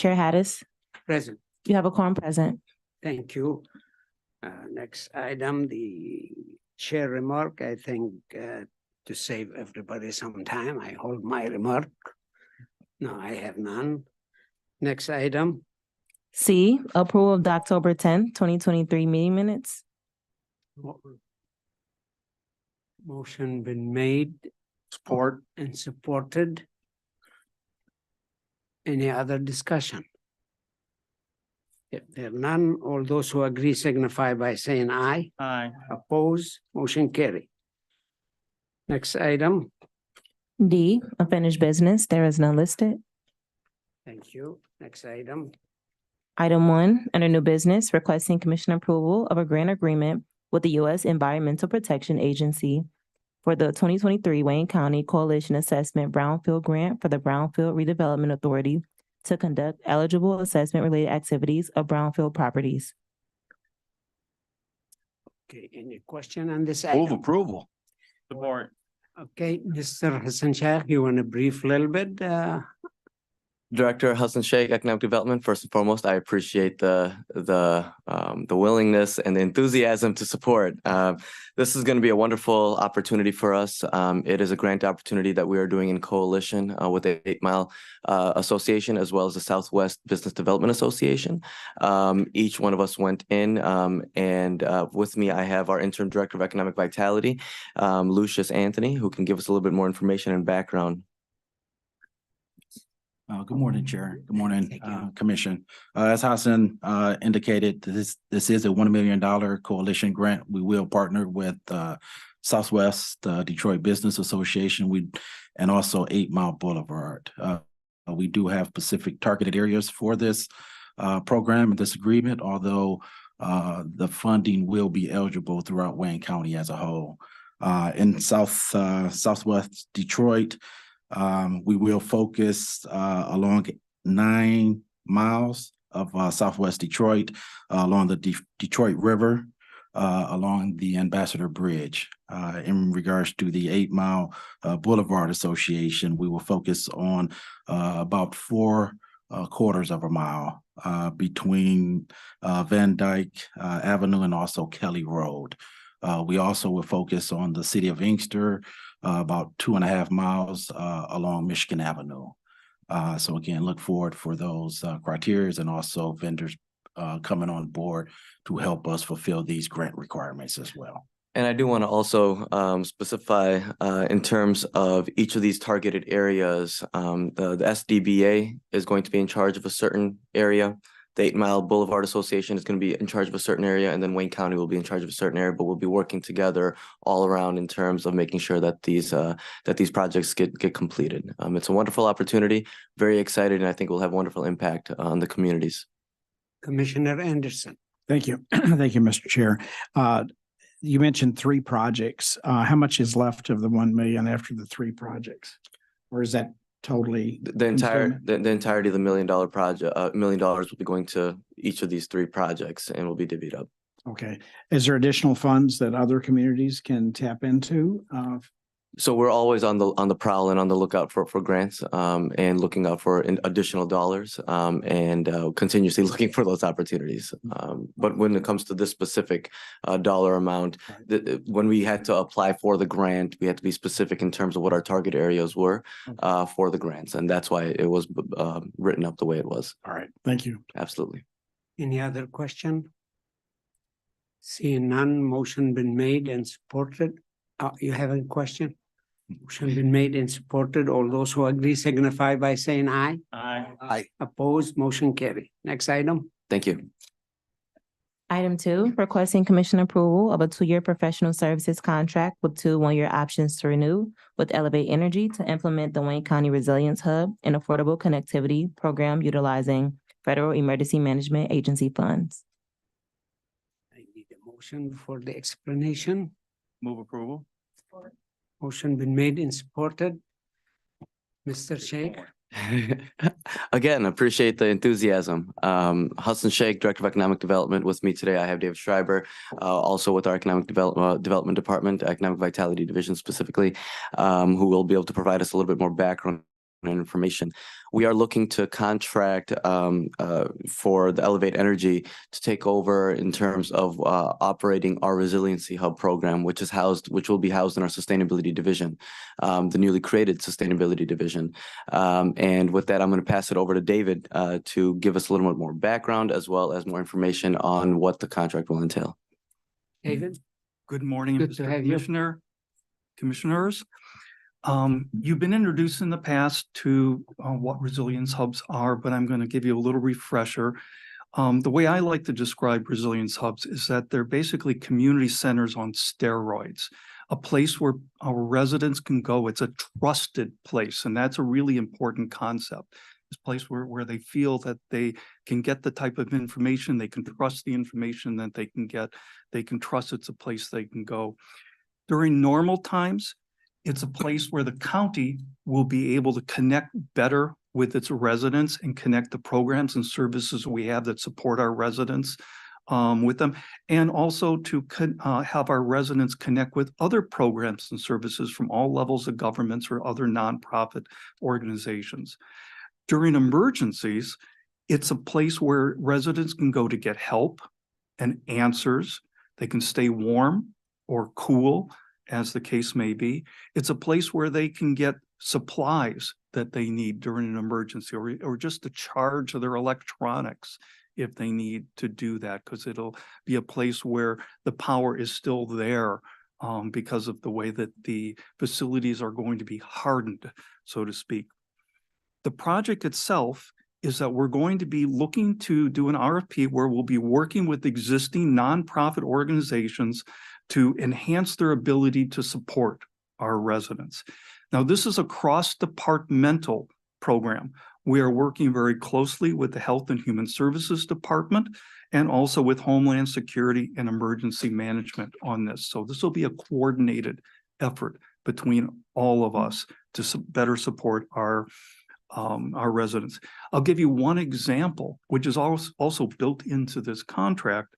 Chair Hattis, Present. you have a quorum present. Thank you. Next item, the chair remark. I think to save everybody some time, I hold my remark. No, I have none. Next item, C, approval of the October 10th, 2023 meeting minutes. motion been made. Support. And supported. Any other discussion? If there are none, all those who agree signify by saying aye. Aye. Oppose, motion carry. Next item, D, unfinished business. There is none listed. thank you. Next item, Item 1, under new business, requesting commission approval of a grant agreement with the U.S. Environmental Protection Agency for the 2023 Wayne County Coalition Assessment Brownfield Grant for the Brownfield Redevelopment Authority to conduct eligible assessment-related activities of brownfield properties. okay, any question on this Move item? approval. Support. Okay, Mr. Hassan Sheikh, you want to brief a little bit? Director Hassan Sheikh, Economic Development. First and foremost, I appreciate the willingness and the enthusiasm to support. This is going to be a wonderful opportunity for us. It is a grant opportunity that we are doing in coalition with the 8 Mile Association as well as the Southwest Business Development Association. Each one of us went in, and with me, I have our Interim Director of Economic Vitality, Lucius Anthony, who can give us a little bit more information and background. Good morning, Chair. Good morning, Thank you. Commission. As Hassan indicated, this is a $1 million coalition grant. We will partner with Southwest Detroit Business Association and also 8 Mile Boulevard. We do have specific targeted areas for this program and this agreement, although the funding will be eligible throughout Wayne County as a whole. In Southwest Detroit, we will focus along 9 miles of Southwest Detroit, along the Detroit River, along the Ambassador Bridge. In regards to the 8 Mile Boulevard Association, we will focus on about 4/4 of a mile between Van Dyke Avenue and also Kelly Road. We also will focus on the city of Inkster, about 2.5 miles along Michigan Avenue. So again, look forward for those criteria and also vendors coming on board to help us fulfill these grant requirements as well. And I do want to also specify in terms of each of these targeted areas, the SDBA is going to be in charge of a certain area. The 8 Mile Boulevard Association is going to be in charge of a certain area, and then Wayne County will be in charge of a certain area, but we'll be working together all around in terms of making sure that these projects get completed. It's a wonderful opportunity, very excited, and I think will have wonderful impact on the communities. Commissioner Anderson. Thank you. Thank you, Mr. Chair. You mentioned 3 projects. How much is left of the 1 million after the 3 projects? Or is that totally? The entirety of the $1 million project, $1 million will be going to each of these 3 projects and will be divvied up. Okay. Is there additional funds that other communities can tap into? So we're always on the prowl and on the lookout for grants and looking out for additional dollars and continuously looking for those opportunities. But when it comes to this specific dollar amount, when we had to apply for the grant, we had to be specific in terms of what our target areas were for the grants. And that's why it was written up the way it was. All right. Thank you. Absolutely. Any other question? Seeing none, motion been made and supported. You have a question? Motion been made and supported. All those who agree signify by saying aye. Aye. Aye. Opposed, motion carry. Next item. Thank you. Item 2, requesting commission approval of a 2-year professional services contract with 2 one-year options to renew with Elevate Energy to implement the Wayne County Resilience Hub and Affordable Connectivity Program utilizing Federal Emergency Management Agency funds. I need a motion for the explanation. Move approval. Motion been made and supported. Mr. Sheikh. Again, appreciate the enthusiasm. Hassan Sheikh, Director of Economic Development. With me today, I have David Schreiber, also with our Economic Development Department, Economic Vitality Division specifically, who will be able to provide us a little bit more background information. We are looking to contract for the Elevate Energy to take over in terms of operating our Resiliency Hub program, which will be housed in our Sustainability Division, the newly created Sustainability Division. And with that, I'm going to pass it over to David to give us a little bit more background as well as more information on what the contract will entail. David? Good morning, Good to Mr. have you. Commissioners. You've been introduced in the past to what resilience hubs are, but I'm going to give you a little refresher. The way I like to describe resilience hubs is that they're basically community centers on steroids, a place where our residents can go. It's a trusted place, and that's a really important concept. This place where they feel that they can get the type of information, they can trust the information that they can get, they can trust it's a place they can go. During normal times, it's a place where the county will be able to connect better with its residents and connect the programs and services we have that support our residents with them, and also to have our residents connect with other programs and services from all levels of governments or other nonprofit organizations. During emergencies, it's a place where residents can go to get help and answers. They can stay warm or cool, as the case may be. It's a place where they can get supplies that they need during an emergency, or just to charge their electronics if they need to do that, because it'll be a place where the power is still there because of the way that the facilities are going to be hardened, so to speak. The project itself is that we're going to be looking to do an RFP where we'll be working with existing nonprofit organizations to enhance their ability to support our residents. Now, this is a cross-departmental program. We are working very closely with the Health and Human Services Department and also with Homeland Security and Emergency Management on this. So this will be a coordinated effort between all of us to better support our residents. I'll give you one example, which is also built into this contract,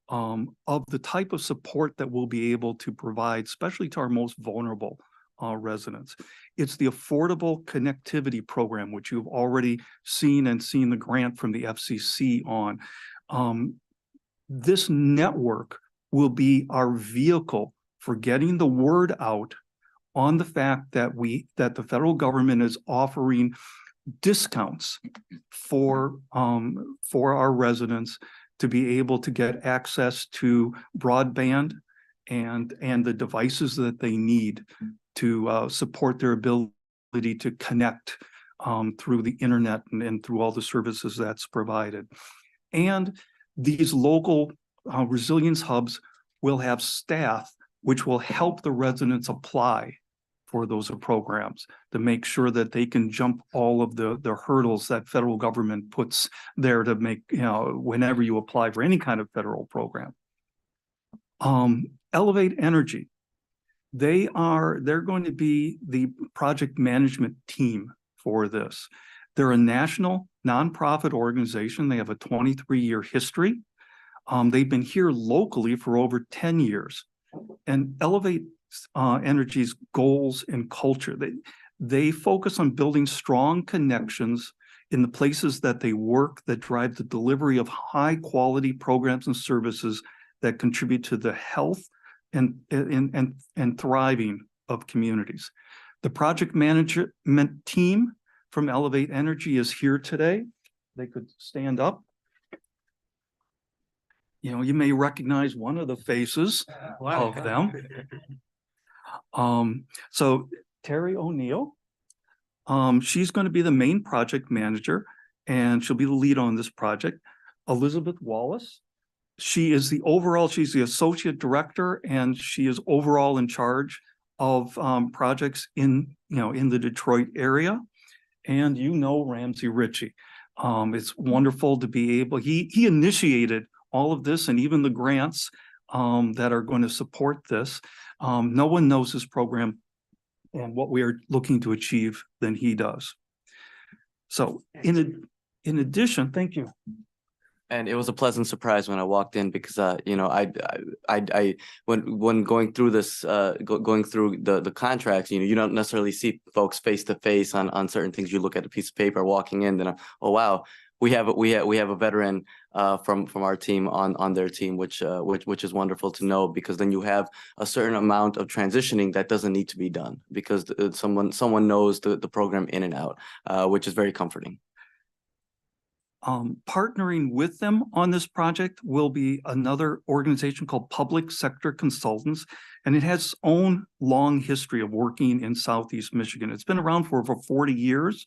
of the type of support that we'll be able to provide, especially to our most vulnerable residents. It's the Affordable Connectivity Program, which you've already seen the grant from the FCC on. This network will be our vehicle for getting the word out on the fact that the federal government is offering discounts for our residents to be able to get access to broadband and the devices that they need to support their ability to connect through the internet and through all the services that's provided. And these local resilience hubs will have staff which will help the residents apply for those programs to make sure that they can jump all of the hurdles that federal government puts there to make, whenever you apply for any kind of federal program. Elevate Energy, they're going to be the project management team for this. They're a national nonprofit organization. They have a 23-year history. They've been here locally for over 10 years. And Elevate Energy's goals and culture, they focus on building strong connections in the places that they work that drive the delivery of high quality programs and services that contribute to the health and thriving of communities. The project management team from Elevate Energy is here today. They could stand up. You may recognize one of the faces of them. So Terry O'Neill, she's going to be the main project manager, and she'll be the lead on this project. Elizabeth Wallace, she's the associate director, and she is overall in charge of projects in the Detroit area. And Ramsey Ritchie. It's wonderful to be able, he initiated all of this and even the grants that are going to support this. No one knows this program and what we are looking to achieve than he does. So in addition, thank you. And it was a pleasant surprise when I walked in because, you know, when going through this, going through the contracts, you know, you don't necessarily see folks face to face on certain things. You look at a piece of paper walking in, then, oh, wow, we have a veteran from our team on their team, which is wonderful to know, because then you have a certain amount of transitioning that doesn't need to be done because someone knows the program in and out, which is very comforting. Partnering with them on this project will be another organization called Public Sector Consultants, and it has its own long history of working in Southeast Michigan. It's been around for over 40 years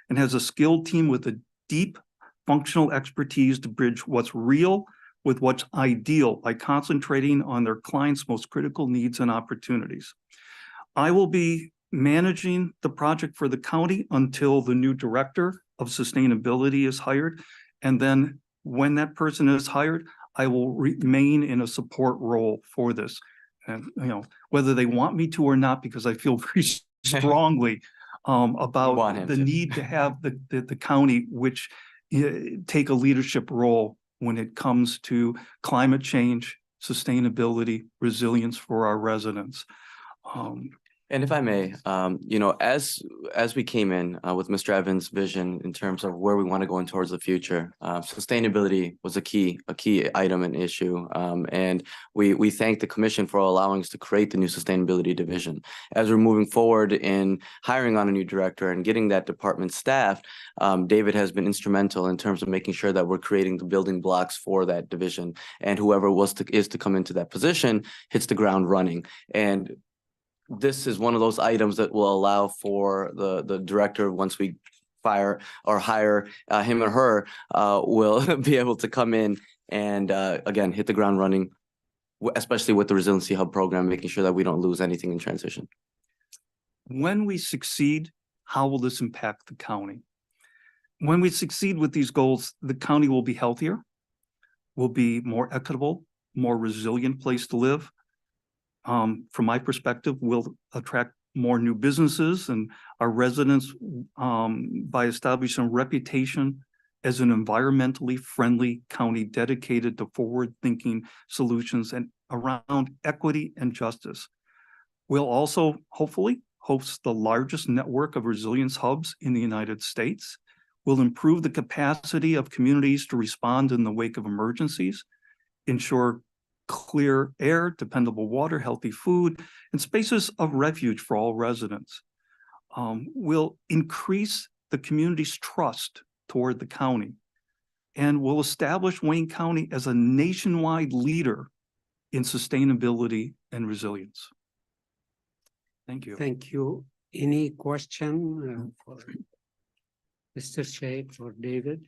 and has a skilled team with a deep functional expertise to bridge what's real with what's ideal by concentrating on their clients' most critical needs and opportunities. I will be managing the project for the county until the new director of sustainability is hired. And then when that person is hired, I will remain in a support role for this. And, you know, whether they want me to or not, because I feel very strongly about the need to have the county, which take a leadership role when it comes to climate change, sustainability, resilience for our residents. And if I may, you know, as we came in with Mr. Evans' vision in terms of where we want to go in towards the future, sustainability was a key item and issue. And we thank the commission for allowing us to create the new sustainability division. As we're moving forward in hiring on a new director and getting that department staffed, David has been instrumental in terms of making sure that we're creating the building blocks for that division. And whoever is to come into that position hits the ground running. And this is one of those items that will allow for the director, once we fire or hire him or her, will be able to come in and again hit the ground running, especially with the Resiliency Hub program, making sure that we don't lose anything in transition. When we succeed, how will this impact the county? When we succeed with these goals, the county will be healthier, will be more equitable, more resilient place to live. From my perspective, we'll attract more new businesses and our residents by establishing a reputation as an environmentally friendly county dedicated to forward-thinking solutions and around equity and justice. We'll also hopefully host the largest network of resilience hubs in the United States. We'll improve the capacity of communities to respond in the wake of emergencies, ensure clear air, dependable water, healthy food, and spaces of refuge for all residents. Will increase the community's trust toward the county and will establish Wayne County as a nationwide leader in sustainability and resilience. Thank you. Thank you. Any question for Mr. Sheikh or David?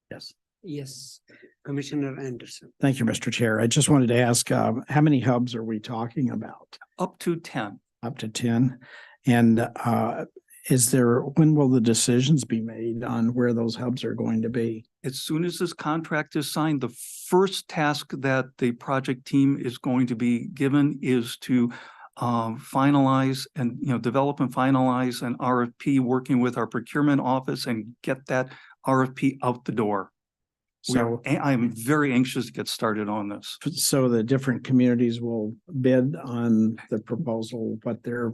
Yes. Yes, Commissioner Anderson. Thank you, Mr. Chair. I just wanted to ask, how many hubs are we talking about? Up to 10. Up to 10. And when will the decisions be made on where those hubs are going to be? As soon as this contract is signed, the first task that the project team is going to be given is to finalize and develop and finalize an RFP, working with our procurement office and get that RFP out the door. So I'm very anxious to get started on this. So the different communities will bid on the proposal, what their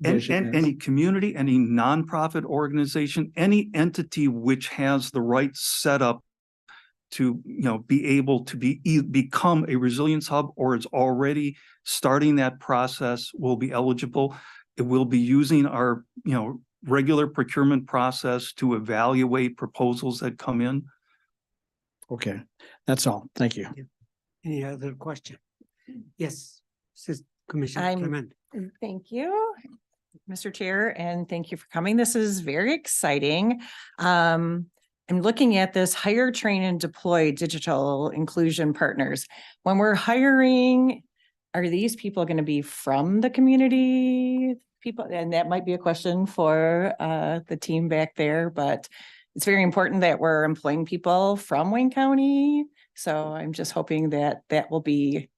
vision is. Any community, any nonprofit organization, any entity which has the right setup to be able to become a resilience hub or is already starting that process will be eligible. It will be using our regular procurement process to evaluate proposals that come in. Okay, that's all. Thank you. Any other question? Yes, Commissioner Clement. Thank you, Mr. Chair, and thank you for coming. This is very exciting. I'm looking at this hire, train, and deploy digital inclusion partners. When we're hiring, are these people going to be from the community people? And that might be a question for the team back there, but it's very important that we're employing people from Wayne County. So I'm just hoping that that will be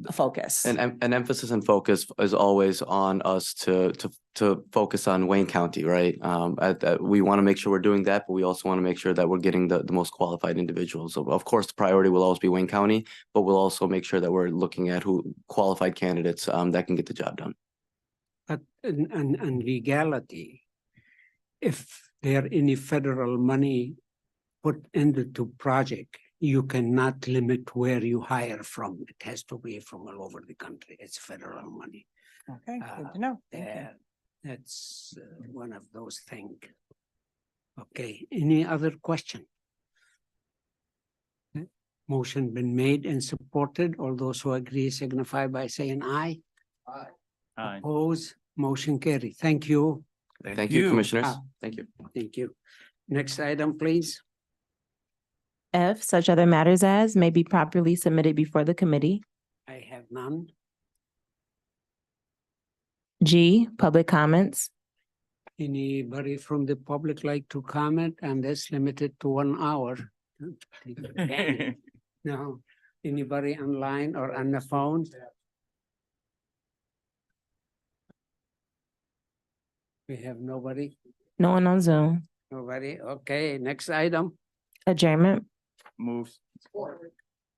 a focus. An emphasis and focus is always on us to focus on Wayne County, right? We want to make sure we're doing that, but we also want to make sure that we're getting the most qualified individuals. So of course, the priority will always be Wayne County, but we'll also make sure that we're looking at who qualified candidates that can get the job done. But in legality, if there any federal money put into project, you cannot limit where you hire from. It has to be from all over the country. It's federal money. Okay, good to know. Thank you. That's one of those things. Okay, any other question? Motion been made and supported. All those who agree signify by saying aye. Aye. Oppose, motion carry. Thank you. Thank you, Commissioners. Ah. Thank you. Thank you. Next item, please. F, such other matters as may be properly submitted before the committee. I have none. G, public comments. Anybody from the public like to comment? And that's limited to 1 hour. No, anybody online or on the phone? We have nobody, No one on Zoom. nobody. Okay, next item. Adjournment. Moves.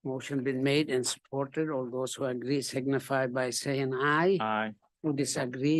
Motion been made and supported. All those who agree signify by saying aye. Aye. Who disagree